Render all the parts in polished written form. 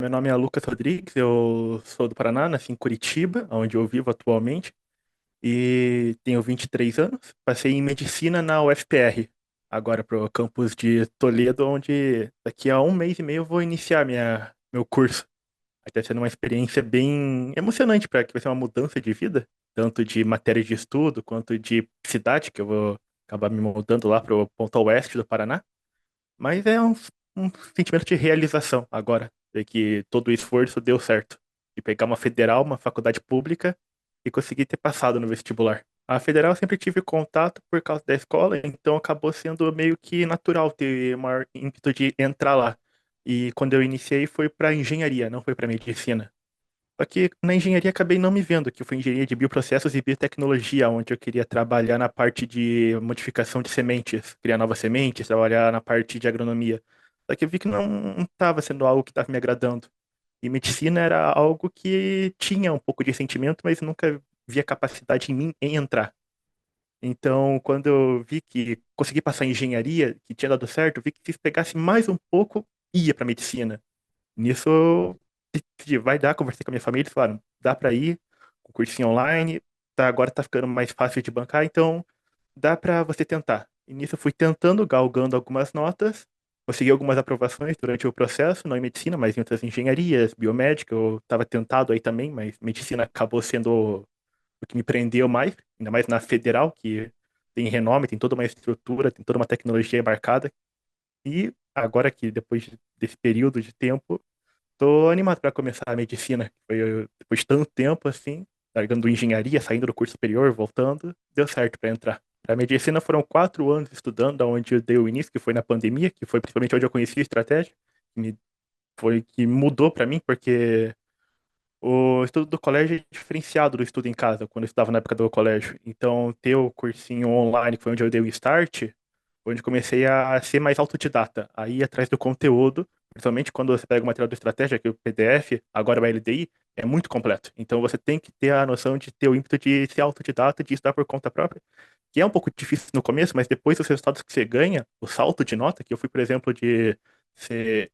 Meu nome é Lucas Rodrigues, eu sou do Paraná, nasci em Curitiba, onde eu vivo atualmente, e tenho 23 anos. Passei em medicina na UFPR, agora para o campus de Toledo, onde daqui a um mês e meio eu vou iniciar meu curso. Está sendo uma experiência bem emocionante para que vai ser uma mudança de vida, tanto de matéria de estudo quanto de cidade, que eu vou acabar me mudando lá para o ponto oeste do Paraná. Mas é um sentimento de realização agora, ver que todo o esforço deu certo. De pegar uma federal, uma faculdade pública e conseguir ter passado no vestibular. A federal eu sempre tive contato por causa da escola, então acabou sendo meio que natural ter o maior ímpeto de entrar lá. E quando eu iniciei foi para engenharia, não foi para medicina. Só que na engenharia acabei não me vendo, que foi engenharia de bioprocessos e biotecnologia, onde eu queria trabalhar na parte de modificação de sementes, criar novas sementes, trabalhar na parte de agronomia. Só que eu vi que não estava sendo algo que estava me agradando. E medicina era algo que tinha um pouco de sentimento, mas nunca via capacidade em mim em entrar. Então, quando eu vi que consegui passar em engenharia, que tinha dado certo, eu vi que se pegasse mais um pouco, ia para medicina. Nisso, eu decidi, vai dar, conversei com a minha família, eles falaram, dá pra ir, com cursinho online, tá, agora tá ficando mais fácil de bancar, então dá pra você tentar. E nisso eu fui tentando, galgando algumas notas, consegui algumas aprovações durante o processo, não em medicina, mas em outras engenharias, biomédica, eu estava tentado aí também, mas medicina acabou sendo o que me prendeu mais, ainda mais na federal, que tem renome, tem toda uma estrutura, tem toda uma tecnologia embarcada. E agora que depois desse período de tempo, tô animado para começar a medicina. Depois de tanto tempo assim, largando engenharia, saindo do curso superior, voltando, deu certo para entrar. Para medicina foram 4 anos estudando, onde eu dei o início, que foi na pandemia, que foi principalmente onde eu conheci a estratégia, que mudou para mim, porque o estudo do colégio é diferenciado do estudo em casa, quando eu estudava na época do colégio. Então, ter o cursinho online, que foi onde eu dei o start, foi onde comecei a ser mais autodidata, a ir atrás do conteúdo, principalmente quando você pega o material de estratégia, que é o PDF, agora o LDI, é muito completo. Então, você tem que ter a noção de ter o ímpeto de ser autodidata, de estudar por conta própria, que é um pouco difícil no começo, mas depois os resultados que você ganha, o salto de nota, que eu fui, por exemplo, de ser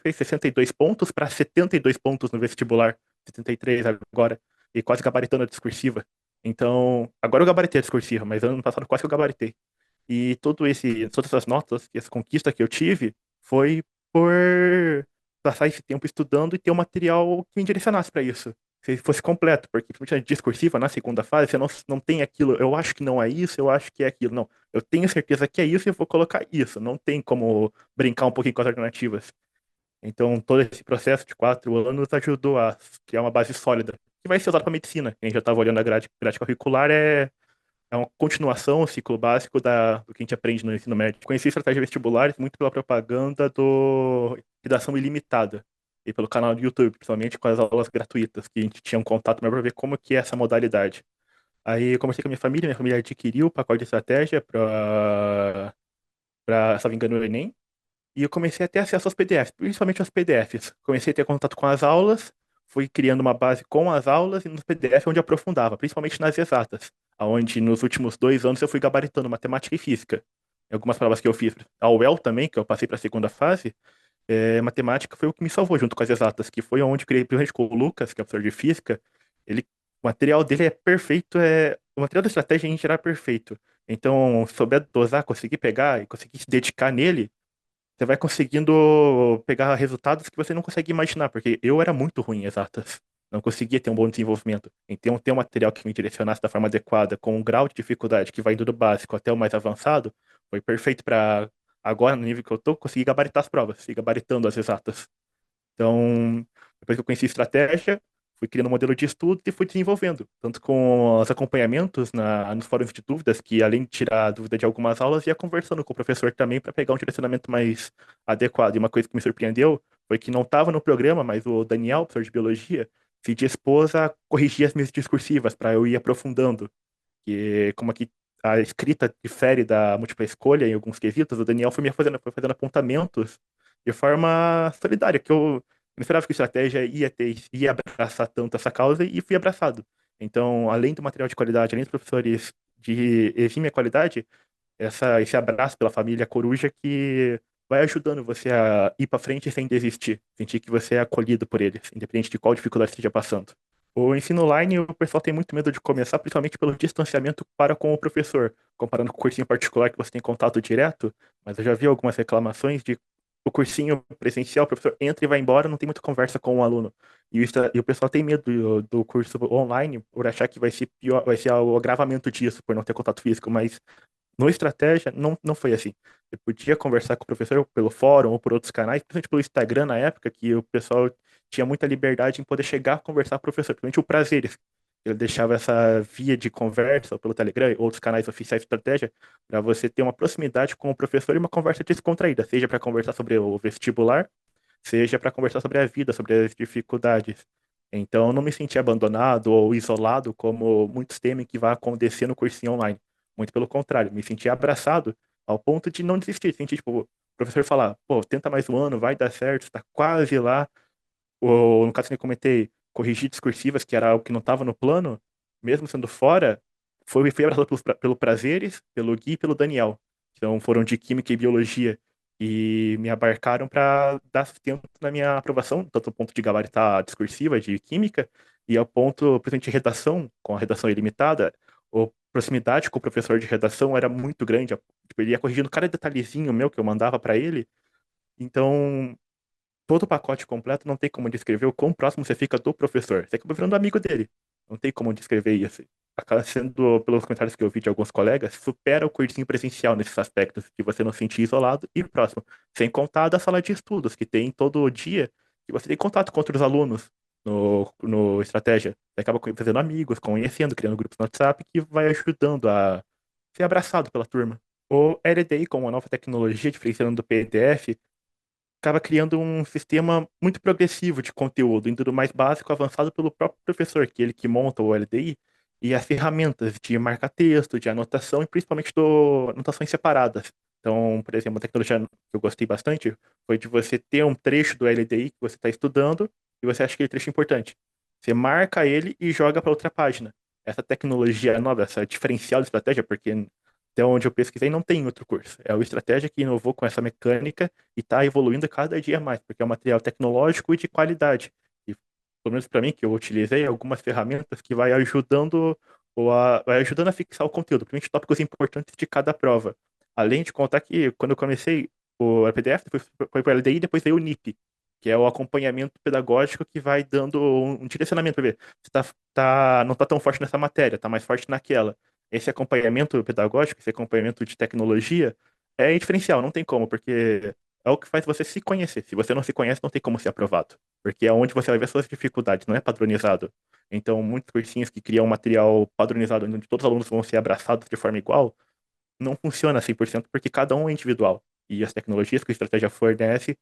fez 62 pontos para 72 pontos no vestibular, 73 agora, e quase gabaritando a discursiva. Então, agora eu gabaritei a discursiva, mas ano passado quase que eu gabaritei. E todas essas notas, essa conquista que eu tive, foi por passar esse tempo estudando e ter um material que me direcionasse para isso. Se fosse completo, porque principalmente a discursiva, na segunda fase, você não tem aquilo, eu acho que não é isso, eu acho que é aquilo. Não, eu tenho certeza que é isso e eu vou colocar isso. Não tem como brincar um pouquinho com as alternativas. Então, todo esse processo de 4 anos ajudou a criar uma base sólida, que vai ser usada para medicina. Quem já estava olhando a grade curricular é uma continuação, um ciclo básico do que a gente aprende no ensino médio. Conheci estratégia vestibulares muito pela propaganda do Redação Ilimitada e pelo canal do YouTube, principalmente com as aulas gratuitas, que a gente tinha um contato mais para ver como que é essa modalidade. Aí eu conversei com a minha família adquiriu o pacote de estratégia para, se não me engano, o Enem, e eu comecei a ter acesso aos PDFs, principalmente aos PDFs. Comecei a ter contato com as aulas, fui criando uma base com as aulas e nos PDFs onde aprofundava, principalmente nas exatas, onde nos últimos 2 anos eu fui gabaritando matemática e física. Em algumas provas que eu fiz, a UEL também, que eu passei para a segunda fase, matemática foi o que me salvou junto com as exatas, que foi onde eu criei, principalmente com o Lucas, que é professor de física, o material dele é perfeito, o material da estratégia em geral é perfeito. Então, se souber dosar, conseguir pegar e conseguir se dedicar nele, você vai conseguindo pegar resultados que você não consegue imaginar, porque eu era muito ruim em exatas. Não conseguia ter um bom desenvolvimento. Então, ter um material que me direcionasse da forma adequada, com um grau de dificuldade que vai indo do básico até o mais avançado, foi perfeito para agora, no nível que eu tô, conseguir gabaritar as provas, ir gabaritando as exatas. Então, depois que eu conheci estratégia, fui criando um modelo de estudo e fui desenvolvendo, tanto com os acompanhamentos nos fóruns de dúvidas, que além de tirar a dúvida de algumas aulas, ia conversando com o professor também para pegar um direcionamento mais adequado. E uma coisa que me surpreendeu foi que não estava no programa, mas o Daniel, professor de biologia, se dispôs a corrigir as minhas discursivas para eu ir aprofundando. Que como aqui a escrita difere da múltipla escolha em alguns quesitos, o Daniel foi fazendo apontamentos de forma solidária, que eu não esperava que a estratégia ia abraçar tanto essa causa e fui abraçado. Então, além do material de qualidade, além dos professores de exímia qualidade, esse abraço pela família Coruja que vai ajudando você a ir para frente sem desistir, sentir que você é acolhido por eles, independente de qual dificuldade esteja passando. O ensino online, o pessoal tem muito medo de começar, principalmente pelo distanciamento para com o professor, comparando com o cursinho particular que você tem contato direto, mas eu já vi algumas reclamações de o cursinho presencial, o professor entra e vai embora, não tem muita conversa com o aluno. E o pessoal tem medo do curso online por achar que vai ser pior, vai ser o agravamento disso, por não ter contato físico, mas no estratégia, não foi assim. Você podia conversar com o professor pelo fórum ou por outros canais, principalmente pelo Instagram na época, que o pessoal tinha muita liberdade em poder chegar a conversar com o professor, principalmente o Prazeres. Ele deixava essa via de conversa ou pelo Telegram e outros canais oficiais de estratégia para você ter uma proximidade com o professor e uma conversa descontraída, seja para conversar sobre o vestibular, seja para conversar sobre a vida, sobre as dificuldades. Então, eu não me senti abandonado ou isolado, como muitos temem que vai acontecer no cursinho online. Muito pelo contrário, me senti abraçado ao ponto de não desistir. Senti, tipo, o professor falar, pô, tenta mais um ano, vai dar certo, está quase lá. Ou, no caso que eu comentei, corrigir discursivas, que era algo que não estava no plano, mesmo sendo fora, fui abraçado pelo Prazeres, pelo Gui e pelo Daniel. Então foram de Química e Biologia e me abarcaram para dar sustento na minha aprovação, tanto no ponto de gabaritar discursiva de Química e ao ponto, principalmente de redação, com a redação ilimitada, a proximidade com o professor de redação era muito grande. Tipo, ele ia corrigindo cada detalhezinho meu que eu mandava para ele. Então, todo o pacote completo não tem como descrever o quão próximo você fica do professor. Você acaba virando amigo dele. Não tem como descrever isso. Acaba sendo, pelos comentários que eu vi de alguns colegas, supera o cursinho presencial nesses aspectos, de você não se sentir isolado e próximo. Sem contar da sala de estudos, que tem todo dia, que você tem contato com outros alunos no Estratégia. Você acaba fazendo amigos, conhecendo, criando grupos no WhatsApp, que vai ajudando a ser abraçado pela turma. O LDI, com uma nova tecnologia diferenciando do PDF, acaba criando um sistema muito progressivo de conteúdo, indo do mais básico avançado pelo próprio professor, que é ele que monta o LDI, e as ferramentas de marca-texto, de anotação e principalmente do anotações separadas. Então, por exemplo, uma tecnologia que eu gostei bastante foi de você ter um trecho do LDI que você está estudando e você acha aquele trecho importante. Você marca ele e joga para outra página. Essa tecnologia nova, essa diferencial de estratégia, porque até onde eu pesquisei não tem outro curso. É o estratégia que inovou com essa mecânica e está evoluindo cada dia mais, porque é um material tecnológico e de qualidade. E, pelo menos para mim, que eu utilizei algumas ferramentas que vai ajudando a fixar o conteúdo, principalmente tópicos importantes de cada prova. Além de contar que, quando eu comecei o PDF, depois foi para o LDI, depois veio o NIP, que é o acompanhamento pedagógico que vai dando um direcionamento para ver se não está tão forte nessa matéria, está mais forte naquela. Esse acompanhamento pedagógico, esse acompanhamento de tecnologia é diferencial, não tem como, porque é o que faz você se conhecer. Se você não se conhece, não tem como ser aprovado, porque é onde você vai ver suas dificuldades, não é padronizado. Então, muitos cursinhos que criam um material padronizado, onde todos os alunos vão ser abraçados de forma igual, não funciona 100% porque cada um é individual. E as tecnologias que a estratégia fornece,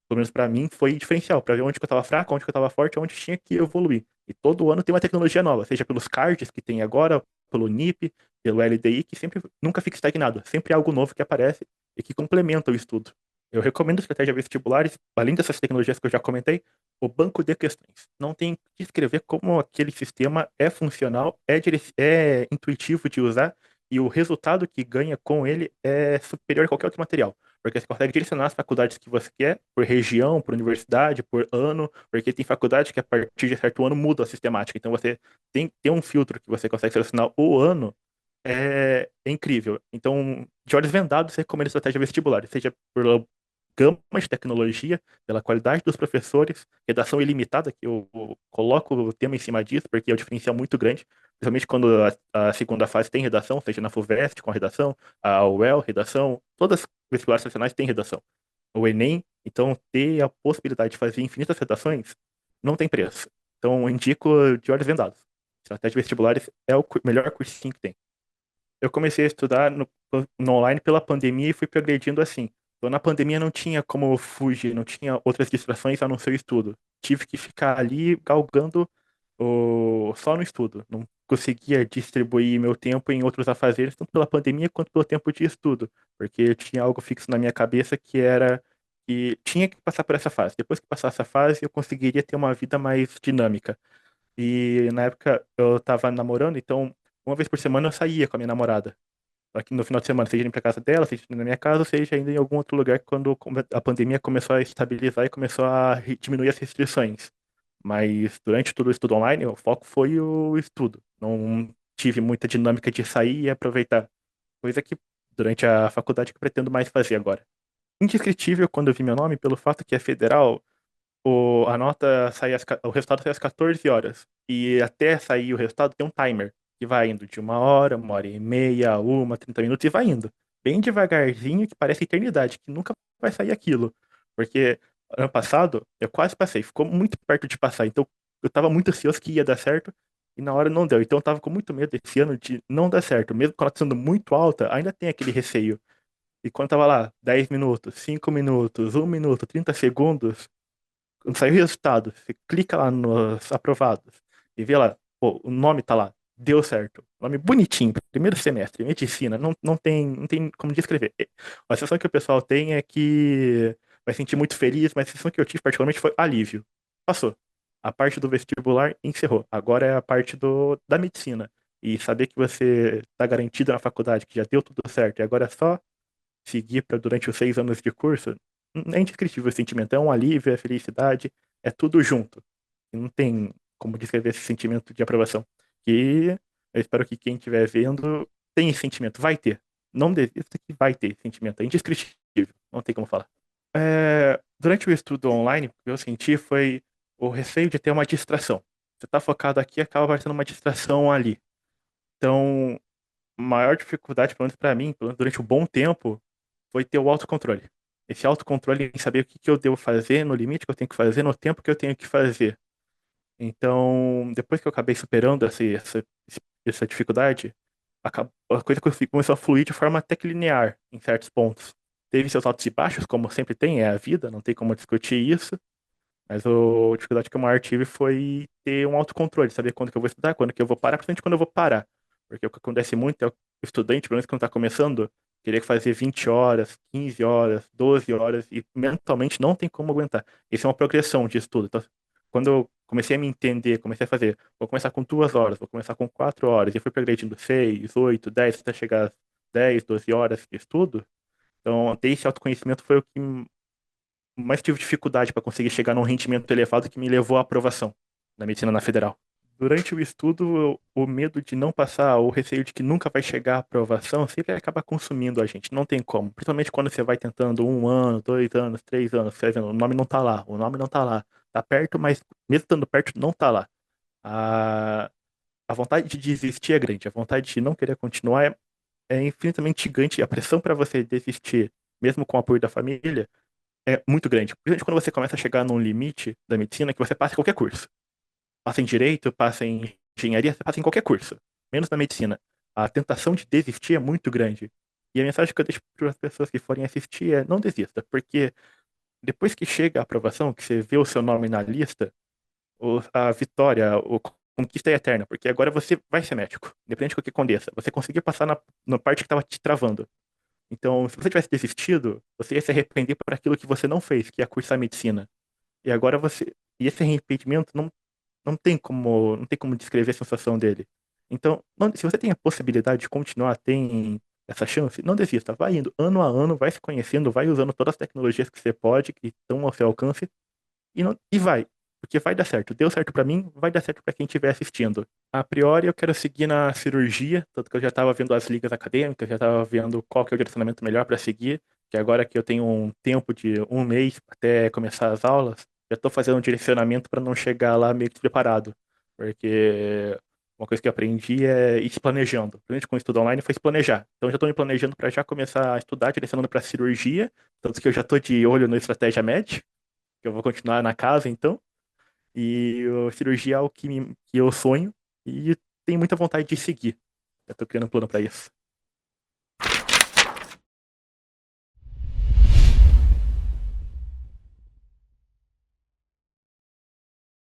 pelo menos para mim, foi diferencial, para ver onde que eu estava fraco, onde que eu estava forte, onde tinha que evoluir. E todo ano tem uma tecnologia nova, seja pelos cards que tem agora, pelo NIP, pelo LDI, que sempre nunca fica estagnado, sempre há algo novo que aparece e que complementa o estudo. Eu recomendo estratégia vestibulares, além dessas tecnologias que eu já comentei, o banco de questões. Não tem que escrever como aquele sistema é funcional, é intuitivo de usar e o resultado que ganha com ele é superior a qualquer outro material. Porque você consegue direcionar as faculdades que você quer, por região, por universidade, por ano, porque tem faculdade que a partir de certo ano muda a sistemática. Então você tem um filtro que você consegue selecionar o ano, é incrível. Então, de olhos vendados, você recomenda estratégia vestibular, seja por gama de tecnologia, pela qualidade dos professores, redação ilimitada, que eu coloco o tema em cima disso, porque é um diferencial muito grande, principalmente quando a segunda fase tem redação, seja na FUVEST com redação, a UEL, redação, todas as vestibulares nacionais têm redação. O Enem, então, ter a possibilidade de fazer infinitas redações não tem preço. Então, eu indico de olhos vendados. Estratégia de vestibulares é o melhor cursinho que tem. Eu comecei a estudar no online pela pandemia e fui progredindo assim. Então, na pandemia não tinha como fugir, não tinha outras distrações a não ser o estudo. Tive que ficar ali galgando só no estudo. Não conseguia distribuir meu tempo em outros afazeres, tanto pela pandemia quanto pelo tempo de estudo, porque eu tinha algo fixo na minha cabeça que era que tinha que passar por essa fase. Depois que passasse essa fase, eu conseguiria ter uma vida mais dinâmica. E na época eu tava namorando, então uma vez por semana eu saía com a minha namorada. aqui no final de semana, seja indo pra casa dela, seja indo na minha casa, seja ainda em algum outro lugar quando a pandemia começou a estabilizar e começou a diminuir as restrições. Mas durante todo o estudo online, o foco foi o estudo. Não tive muita dinâmica de sair e aproveitar. Coisa que durante a faculdade que eu pretendo mais fazer agora. Indescritível quando eu vi meu nome pelo fato que é federal, a nota sai o resultado sai às 14 horas. E até sair o resultado tem um timer, que vai indo de 1 hora, 1 hora e meia, 30 minutos, e vai indo. Bem devagarzinho, que parece eternidade, que nunca vai sair aquilo. Porque ano passado eu quase passei, ficou muito perto de passar. Então eu tava muito ansioso que ia dar certo, e na hora não deu. Então eu tava com muito medo esse ano de não dar certo. Mesmo com ela sendo muito alta, ainda tem aquele receio. E quando tava lá, 10 minutos, 5 minutos, 1 minuto, 30 segundos, quando sair o resultado, você clica lá nos aprovados e vê lá, pô, o nome tá lá, deu certo. Nome bonitinho, primeiro semestre, medicina, não tem como descrever. A sensação que o pessoal tem é que vai sentir muito feliz, mas a sensação que eu tive particularmente foi alívio. Passou. A parte do vestibular encerrou. Agora é a parte da medicina. E saber que você tá garantido na faculdade, que já deu tudo certo, e agora é só seguir para durante os 6 anos de curso, é indescritível o sentimento. É um alívio, é felicidade, é tudo junto. E não tem como descrever esse sentimento de aprovação. E eu espero que quem estiver vendo tenha esse sentimento. Vai ter. Não desista que vai ter esse sentimento. É indescritível. Não tem como falar. Durante o estudo online, o que eu senti foi o receio de ter uma distração. Você está focado aqui, acaba aparecendo uma distração ali. Então, a maior dificuldade, pelo menos para mim, pelo menos durante um bom tempo, foi ter o autocontrole. Esse autocontrole em saber o que que eu devo fazer, no limite que eu tenho que fazer, no tempo que eu tenho que fazer. Então, depois que eu acabei superando essa dificuldade, a coisa começou a fluir de forma até que linear, em certos pontos. Teve seus altos e baixos, como sempre tem, é a vida, não tem como discutir isso. Mas a dificuldade que eu maior tive foi ter um autocontrole, saber quando que eu vou estudar, quando que eu vou parar, principalmente quando eu vou parar. Porque o que acontece muito é o estudante, pelo menos quando está começando, querer fazer 20 horas, 15 horas, 12 horas, e mentalmente não tem como aguentar. Isso é uma progressão de estudo. Então, quando eu comecei a me entender, comecei a fazer, vou começar com 2 horas, vou começar com 4 horas, e fui progredindo 6, 8, 10, até chegar às 10, 12 horas de estudo. Então, ter esse autoconhecimento foi o que mais tive dificuldade para conseguir chegar num rendimento elevado que me levou à aprovação da medicina na federal. Durante o estudo, o medo de não passar, o receio de que nunca vai chegar à aprovação, sempre acaba consumindo a gente. Não tem como. Principalmente quando você vai tentando 1 ano, 2 anos, 3 anos, você vai vendo, o nome não tá lá, o nome não tá lá. Tá perto, mas mesmo estando perto, não tá lá. A, a vontade de desistir é grande, a vontade de não querer continuar é infinitamente gigante. A pressão para você desistir, mesmo com o apoio da família, é muito grande. Principalmente quando você começa a chegar num limite da medicina que você passa em qualquer curso. Passa em direito, passa em engenharia, você passa em qualquer curso. Menos na medicina. A tentação de desistir é muito grande. E a mensagem que eu deixo para as pessoas que forem assistir é não desista, porque depois que chega a aprovação, que você vê o seu nome na lista, a vitória, a conquista é eterna, porque agora você vai ser médico, independente do que aconteça. Você conseguiu passar na parte que estava te travando. Então, se você tivesse desistido, você ia se arrepender por aquilo que você não fez, que é cursar medicina. E agora você. E esse arrependimento não tem como descrever a sensação dele. Então, se você tem a possibilidade de continuar, tem essa chance, não desista. Vai indo ano a ano, vai se conhecendo, vai usando todas as tecnologias que você pode, que estão ao seu alcance, e vai. Porque vai dar certo. Deu certo pra mim, vai dar certo pra quem estiver assistindo. A priori, eu quero seguir na cirurgia, tanto que eu já estava vendo as ligas acadêmicas, já estava vendo qual que é o direcionamento melhor para seguir, que agora que eu tenho um tempo de 1 mês até começar as aulas, já estou fazendo um direcionamento para não chegar lá meio que despreparado. Porque uma coisa que eu aprendi é ir se planejando. Principalmente com o estudo online foi se planejar. Então, já estou me planejando para já começar a estudar, direcionando para cirurgia, tanto que eu já estou de olho no Estratégia Med, que eu vou continuar na casa, então. E a cirurgia é o que eu sonho e tenho muita vontade de seguir. Eu tô criando um plano para isso.